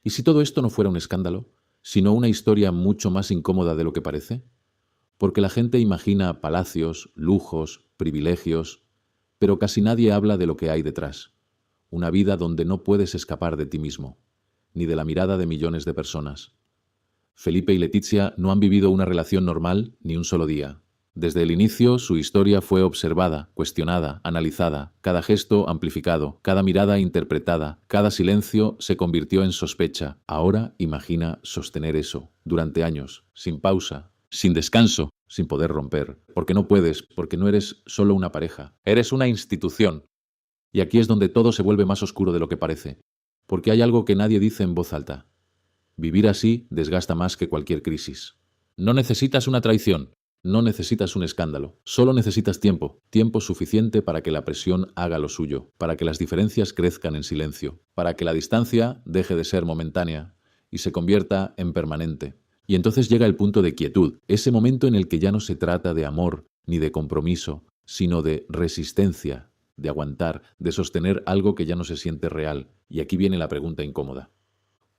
¿Y si todo esto no fuera un escándalo, sino una historia mucho más incómoda de lo que parece? Porque la gente imagina palacios, lujos, privilegios, pero casi nadie habla de lo que hay detrás. Una vida donde no puedes escapar de ti mismo, ni de la mirada de millones de personas. Felipe y Leticia no han vivido una relación normal ni un solo día. Desde el inicio, su historia fue observada, cuestionada, analizada, cada gesto amplificado, cada mirada interpretada, cada silencio se convirtió en sospecha. Ahora imagina sostener eso, durante años, sin pausa, sin descanso, sin poder romper. Porque no puedes, porque no eres solo una pareja, eres una institución. Y aquí es donde todo se vuelve más oscuro de lo que parece. Porque hay algo que nadie dice en voz alta. Vivir así desgasta más que cualquier crisis. No necesitas una traición, no necesitas un escándalo, solo necesitas tiempo, tiempo suficiente para que la presión haga lo suyo, para que las diferencias crezcan en silencio, para que la distancia deje de ser momentánea y se convierta en permanente. Y entonces llega el punto de quietud, ese momento en el que ya no se trata de amor ni de compromiso, sino de resistencia, de aguantar, de sostener algo que ya no se siente real. Y aquí viene la pregunta incómoda.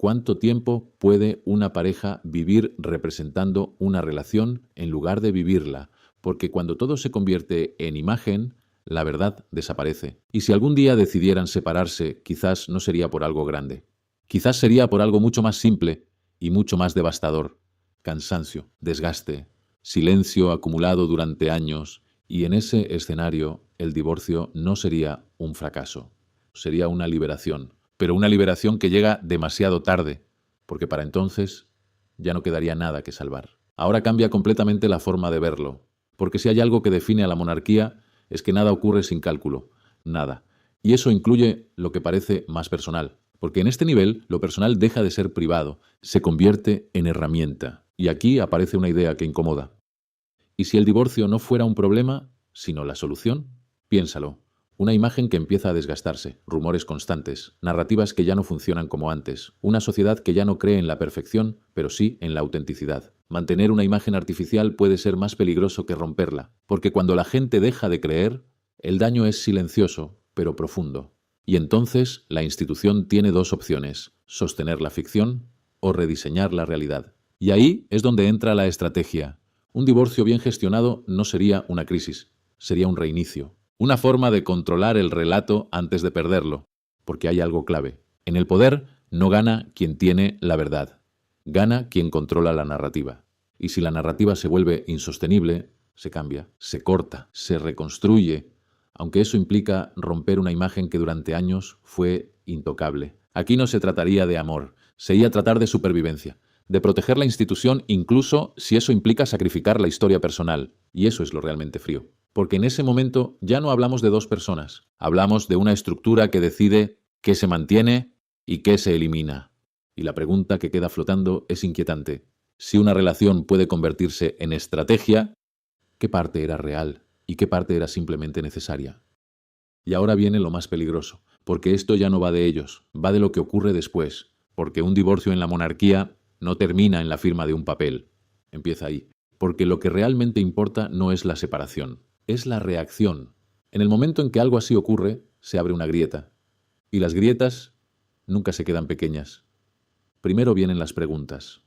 ¿Cuánto tiempo puede una pareja vivir representando una relación en lugar de vivirla? Porque cuando todo se convierte en imagen, la verdad desaparece. Y si algún día decidieran separarse, quizás no sería por algo grande. Quizás sería por algo mucho más simple y mucho más devastador. Cansancio, desgaste, silencio acumulado durante años. Y en ese escenario, el divorcio no sería un fracaso, sería una liberación. Pero una liberación que llega demasiado tarde, porque para entonces ya no quedaría nada que salvar. Ahora cambia completamente la forma de verlo, porque si hay algo que define a la monarquía es que nada ocurre sin cálculo, nada. Y eso incluye lo que parece más personal, porque en este nivel lo personal deja de ser privado, se convierte en herramienta. Y aquí aparece una idea que incomoda. ¿Y si el divorcio no fuera un problema, sino la solución? Piénsalo. Una imagen que empieza a desgastarse, rumores constantes, narrativas que ya no funcionan como antes, una sociedad que ya no cree en la perfección, pero sí en la autenticidad. Mantener una imagen artificial puede ser más peligroso que romperla, porque cuando la gente deja de creer, el daño es silencioso, pero profundo. Y entonces la institución tiene dos opciones, sostener la ficción o rediseñar la realidad. Y ahí es donde entra la estrategia. Un divorcio bien gestionado no sería una crisis, sería un reinicio. Una forma de controlar el relato antes de perderlo, porque hay algo clave. En el poder no gana quien tiene la verdad, gana quien controla la narrativa. Y si la narrativa se vuelve insostenible, se cambia, se corta, se reconstruye, aunque eso implica romper una imagen que durante años fue intocable. Aquí no se trataría de amor, sería tratar de supervivencia, de proteger la institución incluso si eso implica sacrificar la historia personal. Y eso es lo realmente frío. Porque en ese momento ya no hablamos de dos personas, hablamos de una estructura que decide qué se mantiene y qué se elimina. Y la pregunta que queda flotando es inquietante. Si una relación puede convertirse en estrategia, ¿qué parte era real y qué parte era simplemente necesaria? Y ahora viene lo más peligroso, porque esto ya no va de ellos, va de lo que ocurre después, porque un divorcio en la monarquía no termina en la firma de un papel, empieza ahí, porque lo que realmente importa no es la separación, es la reacción. En el momento en que algo así ocurre, se abre una grieta. Y las grietas nunca se quedan pequeñas. Primero vienen las preguntas,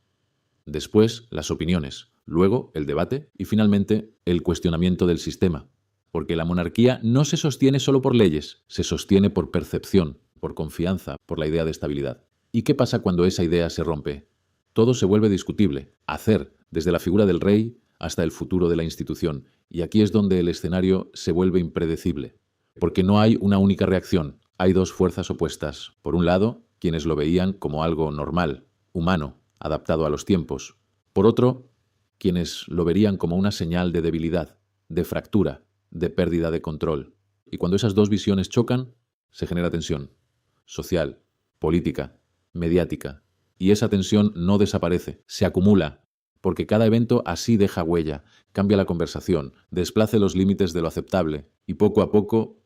después las opiniones, luego el debate y finalmente el cuestionamiento del sistema. Porque la monarquía no se sostiene solo por leyes, se sostiene por percepción, por confianza, por la idea de estabilidad. ¿Y qué pasa cuando esa idea se rompe? Todo se vuelve discutible, hacer, desde la figura del rey hasta el futuro de la institución. Y aquí es donde el escenario se vuelve impredecible. Porque no hay una única reacción, hay dos fuerzas opuestas. Por un lado, quienes lo veían como algo normal, humano, adaptado a los tiempos. Por otro, quienes lo verían como una señal de debilidad, de fractura, de pérdida de control. Y cuando esas dos visiones chocan, se genera tensión. Social, política, mediática. Y esa tensión no desaparece, se acumula, porque cada evento así deja huella, cambia la conversación, desplaza los límites de lo aceptable y poco a poco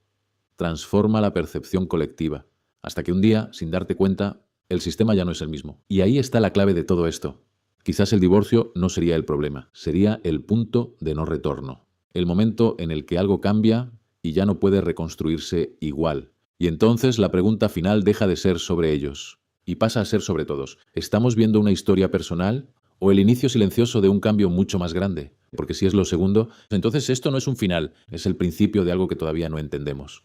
transforma la percepción colectiva, hasta que un día, sin darte cuenta, el sistema ya no es el mismo. Y ahí está la clave de todo esto. Quizás el divorcio no sería el problema, sería el punto de no retorno, el momento en el que algo cambia y ya no puede reconstruirse igual. Y entonces la pregunta final deja de ser sobre ellos. y pasa a ser sobre todos. ¿Estamos viendo una historia personal o el inicio silencioso de un cambio mucho más grande? Porque si es lo segundo, entonces esto no es un final, es el principio de algo que todavía no entendemos.